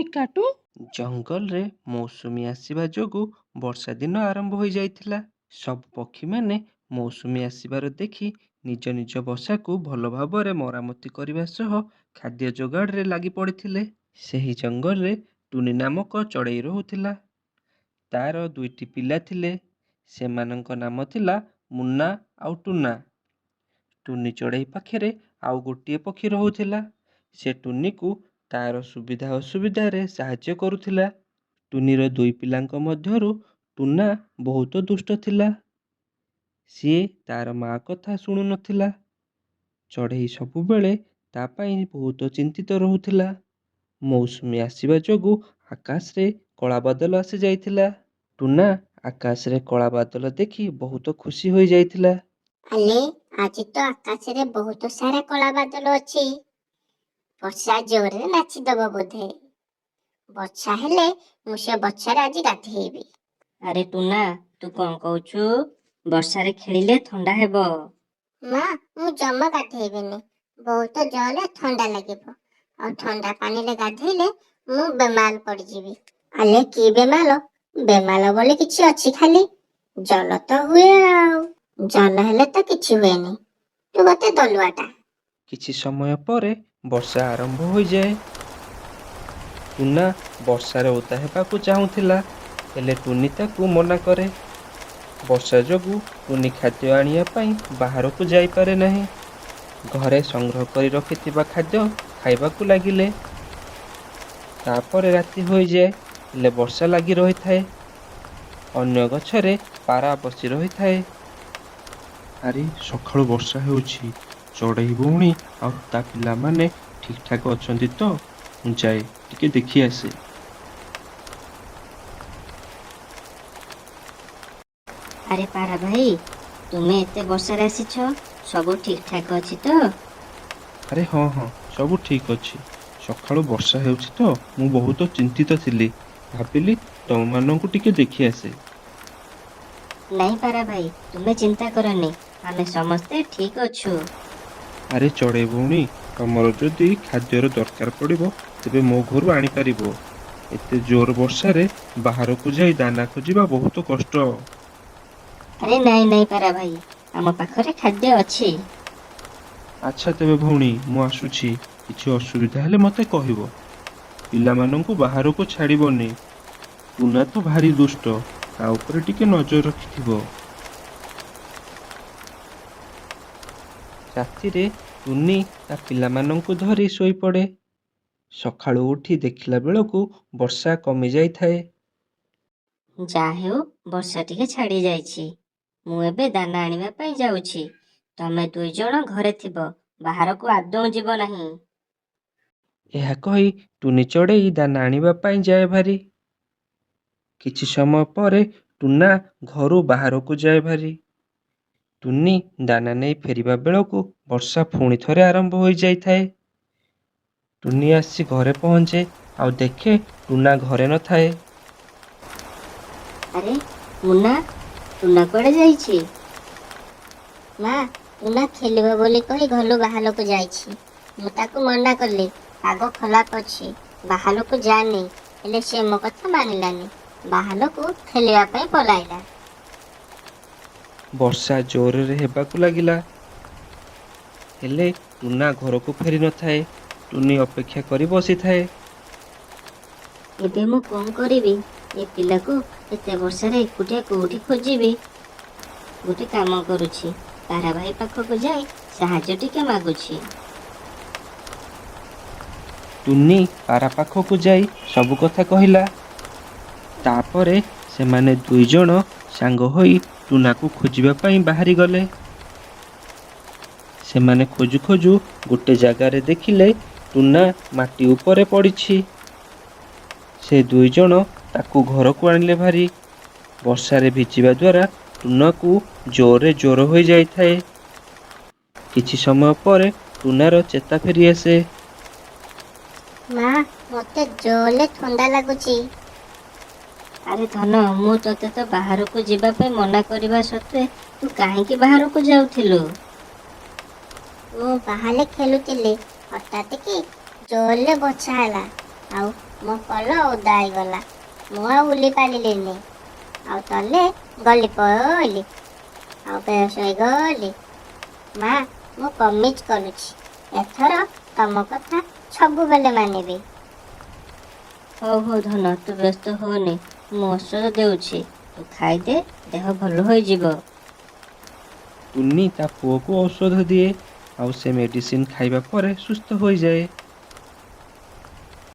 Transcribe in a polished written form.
ମିକାଟୁ? ଜଙ୍ଗଲରେ ମୌସୁମୀ ଆସିବା ଯୋଗୁଁ ବର୍ଷା ଦିନ ଆରମ୍ଭ ହୋଇଯାଇଥିଲା। ସବୁ ପକ୍ଷୀମାନେ ମୌସୁମୀ ଆସିବାର ଦେଖି ନିଜ ନିଜ ବସାକୁ ଭଲ ଭାବରେ ମରାମତି କରିବା ସହ ଖାଦ୍ୟ ଯୋଗାଡ଼ରେ ଲାଗି ପଡ଼ିଥିଲେ। ସେହି ଜଙ୍ଗଲରେ ଟୁନି ନାମକ ଚଢ଼େଇ ରହୁଥିଲା। ତାର 2ଟି ପିଲା ଥିଲେ। ସେମାନଙ୍କ ନାମ ଥିଲା ମୁନା ଆଉ ଟୁନା। ଟୁନି ଚଢ଼େଇ ପାଖରେ ଆଉ ଗୋଟିଏ ପକ୍ଷୀ ରହୁଥିଲା। ସେ ଟୁନିକୁ ତାର ସୁବିଧା ଅସୁବିଧାରେ ସାହାଯ୍ୟ କରୁଥିଲା। ଟୁନିର 2 ପିଲାଙ୍କ ମଧ୍ୟରୁ ଟୁନା ବହୁତ ଦୁଷ୍ଟ ଥିଲା। ସିଏ ତାର ମା କଥା ଶୁଣୁନଥିଲା। ଚଢ଼େଇ ସବୁବେଳେ ତା ପାଇଁ ବହୁତ ଚିନ୍ତିତ ରହୁଥିଲା। ମୌସୁମୀ ଆସିବା ଯୋଗୁଁ ଆକାଶରେ କଳା ବାଦଲ ଆସିଯାଇଥିଲା। ଟୁନା ଆକାଶରେ କଳା ବାଦଲ ଦେଖି ବହୁତ ଖୁସି ହୋଇଯାଇଥିଲା। ଆଲେ, ଆଜି ତ ଆକାଶରେ ବହୁତ ସାରା କଳା ବାଦଲ ଅଛି। ବର୍ଷା ଜୋରରେ ନାଚିଦବ ବୋଧେ। ବର୍ଷା ହେଲେ ମୁଁ ସେ ବର୍ଷାରେ ଆଜି ଗାଧେଇବି। ଆରେ ଟୁନା, ତୁ କଣ କହୁଛୁ? ବର୍ଷାରେ ଖେଳିଲେ ଥଣ୍ଡା ହେବ। ମା, ମୁଁ ଜମା ଗାଧେଇବିନି। ବହୁତ ଜୋରରେ ଥଣ୍ଡା ଲାଗିବ। ଆଉ ଥଣ୍ଡା ପାଣିରେ ଗାଧେଇଲେ ମୁଁ ବେମାର ପଡ଼ିଯିବି। ଆଲେ, କି ବେମାର? ବେମାର ବୋଲି କିଛି ଅଛି ଖାଲି? ଜଲ ତ ହୁଏ ଆଉ। ଜଲ ହେଲେ ତ କିଛି ହୁଏନି। ତୁ ଗୋଟେ ଦଲୁଆଟା। କିଛି ସମୟ ପରେ ବର୍ଷା ଆରମ୍ଭ ହୋଇଯାଏ। ଟୁନା ବର୍ଷାରେ ଓଦା ହେବାକୁ ଚାହୁଁଥିଲା, ହେଲେ ଟୁନି ତାକୁ ମନା କରେ। ବର୍ଷା ଯୋଗୁଁ ଟୁନି ଖାଦ୍ୟ ଆଣିବା ପାଇଁ ବାହାରକୁ ଯାଇପାରେ ନାହିଁ। ଘରେ ସଂଗ୍ରହ କରି ରଖିଥିବା ଖାଦ୍ୟ ଖାଇବାକୁ ଲାଗିଲେ। ତାପରେ ରାତି ହୋଇଯାଏ, ହେଲେ ବର୍ଷା ଲାଗି ରହିଥାଏ। ଅନ୍ୟ ଗଛରେ ପାରା ବସି ରହିଥାଏ। ଆରେ, ସକାଳୁ ବର୍ଷା ହେଉଛି। ଚଢ଼େଇ ଭଉଣୀ ଆଉ ତା ପିଲାମାନେ ଠିକ୍ ଠାକ୍ ଅଛନ୍ତି ତ? ମୁଁ ଯାଏ ଟିକେ ଦେଖି ଆସେ। ଆରେ ପାରା ଭାଇ, ତୁମେ ଏତେ ବର୍ଷାରେ ଆସିଛ, ସବୁ ଠିକ୍ ଠାକ୍ ଅଛି ତ? ଆରେ ହଁ ହଁ, ସବୁ ଠିକ୍ ଅଛି। ସକାଳୁ ବର୍ଷା ହେଉଛି ତ ମୁଁ ବହୁତ ଚିନ୍ତିତ ଥିଲି। ଭାବିଲି ତମମାନଙ୍କୁ ଟିକେ ଦେଖି ଆସେ। ନାଇଁ ପାରା ଭାଇ, ତୁମେ ଚିନ୍ତା କରନି, ଆମେ ସମସ୍ତେ ଠିକ୍ ଅଛୁ। ଆରେ ଚଢ଼େଇ ଭଉଣୀ, ତମର ଯଦି ଖାଦ୍ୟର ଦରକାର ପଡ଼ିବ ତେବେ ମୋ ଘରୁ ଆଣିପାରିବ। ଏତେ ଜୋର ବର୍ଷାରେ ବାହାରକୁ ଯାଇ ଦାନା ଖୋଜିବା ବହୁତ କଷ୍ଟ। ଆରେ ନାଇଁ ନାଇଁ ପାରା ଭାଇ, ଆମ ପାଖରେ ଖାଦ୍ୟ ଅଛି। ଆଚ୍ଛା ତେବେ ଭଉଣୀ, ମୁଁ ଆସୁଛି। କିଛି ଅସୁବିଧା ହେଲେ ମୋତେ କହିବ। ପିଲାମାନଙ୍କୁ ବାହାରକୁ ଛାଡ଼ିବନି। ଟୁନା ତ ଭାରି ଦୁଷ୍ଟ, ତା ଉପରେ ଟିକେ ନଜର ରଖିଥିବ। ରାତିରେ ଟୁନି ତା ପିଲାମାନଙ୍କୁ ଧରି ଶୋଇପଡ଼େ। ସକାଳୁ ଉଠି ଦେଖିଲା ବେଳକୁ ବର୍ଷା କମି ଯାଇଥାଏ। ଯାହା ହେଉ, ବର୍ଷା ଟିକେ ଛାଡ଼ି ଯାଇଛି। ମୁଁ ଏବେ ଦାନା ଆଣିବା ପାଇଁ ଯାଉଛି। ତମେ 2 ଜଣ ଘରେ ଥିବ, ବାହାରକୁ ଆଦୌ ଯିବ ନାହିଁ। ଏହା କହି ଟୁନି ଚଢ଼େଇ ଦାନା ଆଣିବା ପାଇଁ ଯାଏ ଭାରି। କିଛି ସମୟ ପରେ ଟୁନା ଘରୁ ବାହାରକୁ ଯାଏ ଭାରି। ଟୁନି ଦାନା ନେଇ ଫେରିବା ବେଳକୁ ବର୍ଷା ପୁଣି ଥରେ ଆରମ୍ଭ ହୋଇଯାଇଥାଏ। ଟୁନି ଆସି ଘରେ ପହଞ୍ଚେ ଆଉ ଦେଖେ ଟୁନା ଘରେ ନଥାଏ। ଆରେ ମୁନା, ଟୁନା କୁଆଡ଼େ ଯାଇଛି? ମା, ଟୁନା ଖେଳିବ ବୋଲି କହି ଘରୁ ବାହାରକୁ ଯାଇଛି। ମୁଁ ତାକୁ ମନା କଲି, ପାଗ ଖରାପ ଅଛି, ବାହାରକୁ ଯାନି। ହେଲେ ସେ ମୋ କଥା ମାନିଲାନି। ବାହାରକୁ ଖେଳିବା ପାଇଁ ପଳାଇଲା। ବର୍ଷା ଜୋରରେ ହେବାକୁ ଲାଗିଲା। ହେଲେ ଟୁନା ଘରକୁ ଫେରି ନଥାଏ। ଟୁନି ଅପେକ୍ଷା କରି ବସିଥାଏ। ଏବେ ମୁଁ କଣ କରିବି? ଏ ପିଲାକୁ ଏତେ ବର୍ଷାରେ ଏକୁଟିଆ କୋଉଠି ଖୋଜିବି? ଗୋଟେ କାମ କରୁଛି, ପାରା ଭାଇ ପାଖକୁ ଯାଇ ସାହାଯ୍ୟ ଟିକେ ମାଗୁଛି। ଟୁନି ପାରା ପାଖକୁ ଯାଇ ସବୁ କଥା କହିଲା। ତାପରେ ସେମାନେ 2 ଜଣ ସାଙ୍ଗ ହୋଇ ଟୁନାକୁ ଖୋଜିବା ପାଇଁ ବାହାରିଗଲେ। ସେମାନେ ଖୋଜୁ ଖୋଜୁ ଗୋଟେ ଜାଗାରେ ଦେଖିଲେ ଟୁନା ମାଟି ଉପରେ ପଡ଼ିଛି। ସେ 2 ଜଣ ତାକୁ ଘରକୁ ଆଣିଲେ ଭାରି। ବର୍ଷାରେ ଭିଜିବା ଦ୍ୱାରା ଟୁନାକୁ ଜୋରରେ ଜ୍ୱର ହୋଇଯାଇଥାଏ। କିଛି ସମୟ ପରେ ଟୁନାର ଚେତା ଫେରି ଆସେ। ମା, ମୋତେ ଜୋରରେ ଥଣ୍ଡା ଲାଗୁଛି। ଆରେ ଧନ, ମୁଁ ତୋତେ ତ ବାହାରକୁ ଯିବା ପାଇଁ ମନା କରିବା ସତ୍ତ୍ୱେ ତୁ କାହିଁକି ବାହାରକୁ ଯାଉଥିଲୁ? ମୁଁ ବାହାରେ ଖେଳୁଥିଲି। ହଠାତ୍ କି ଜୋରରେ ବର୍ଷା ହେଲା। ଆଉ ମୋ ପଲ ଓଦା ହେଇଗଲା। ମୁଁ ଆଉ ଉଲି ପାରିଲିନି। ଆଉ ତଲେ ଗଳି ପଇଲି। ଆଉ ବେହୋସ ହେଇଗଲି। ମା, ମୁଁ ପ୍ରମିଜ କରୁଛି, ଏଥର ତମ କଥା ସବୁବେଳେ ମାନିବି। ହଉ ହଉ ଧନ, ତୁ ବ୍ୟସ୍ତ ହଉନି, ମୁଁ ଔଷଧ ଦେଉଛି, ତୁ ଖାଇଦେ, ଦେହ ଭଲ ହୋଇଯିବ। ଟୁନି ତା ପୁଅକୁ ଔଷଧ ଦିଏ ଆଉ ସେ ମେଡିସିନ ଖାଇବା ପରେ ସୁସ୍ଥ ହୋଇଯାଏ।